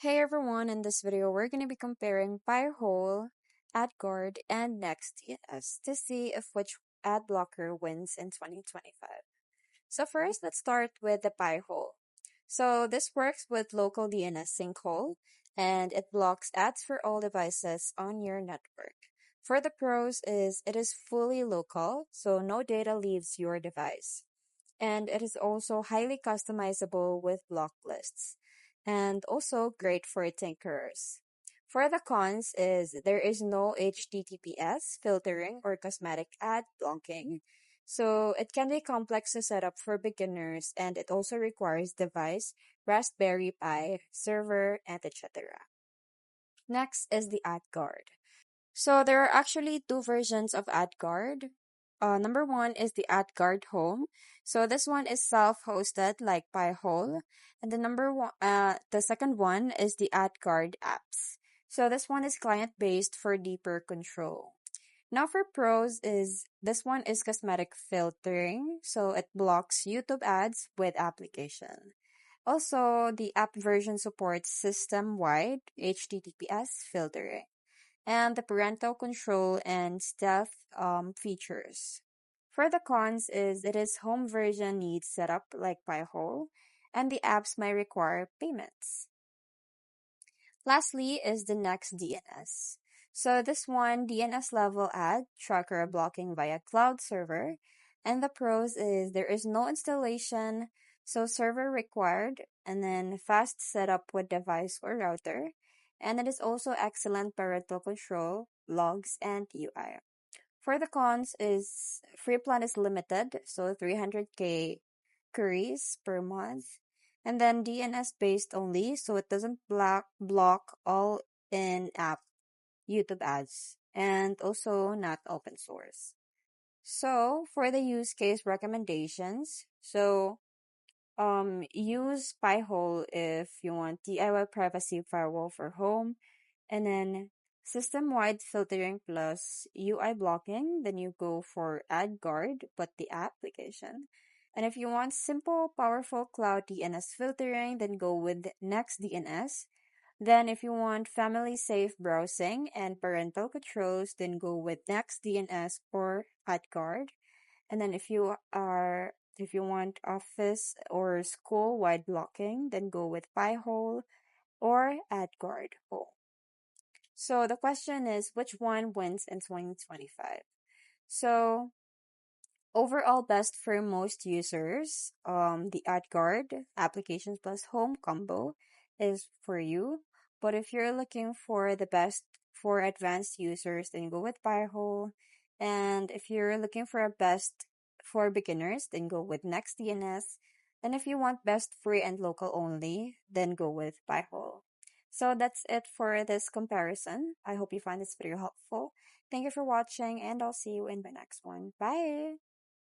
Hey everyone, in this video we're going to be comparing Pi-hole, AdGuard, and NextDNS to see if which ad blocker wins in 2025. So first, let's start with the Pi-hole. So this works with local DNS sinkhole, and it blocks ads for all devices on your network. For the pros is it is fully local, so no data leaves your device, and it is also highly customizable with block lists and also great for tinkerers. For the cons is there is no HTTPS filtering or cosmetic ad blocking. So it can be complex to set up for beginners, and it also requires device, Raspberry Pi, server, and etc. Next is the AdGuard. So there are actually two versions of AdGuard. Number one is the AdGuard Home. So this one is self-hosted like Pi-hole, and the second one is the AdGuard apps. So this one is client-based for deeper control. Now for pros is this one is cosmetic filtering, so it blocks YouTube ads with application. Also, the app version supports system-wide HTTPS filtering and the parental control and stealth features. For the cons is it is home version needs setup like Pi-hole, and the apps may require payments. Lastly is the next DNS. So this one, DNS level ad tracker blocking via cloud server. And the pros is there is no installation, so server required, and then fast setup with device or router. And it is also excellent parental control, logs, and UI. For the cons is free plan is limited, so 300k queries per month. And then DNS based only, so it doesn't block all in-app YouTube ads, and also not open source. So for the use case recommendations, use Pi-hole if you want DIY privacy firewall for home, and then system-wide filtering plus UI blocking, then you go for AdGuard, but the application. And if you want simple, powerful cloud DNS filtering, then go with NextDNS. Then if you want family-safe browsing and parental controls, then go with NextDNS or AdGuard. And then if you want office or school-wide blocking, then go with Pi-hole or AdGuard Home. So the question is, which one wins in 2025? So overall best for most users, the AdGuard applications plus home combo is for you. But if you're looking for the best for advanced users, then go with Pi-hole. And if you're looking for a best for beginners, then go with NextDNS. And if you want best free and local only, then go with Pi-hole. So that's it for this comparison. I hope you find this video helpful. Thank you for watching, and I'll see you in my next one. Bye!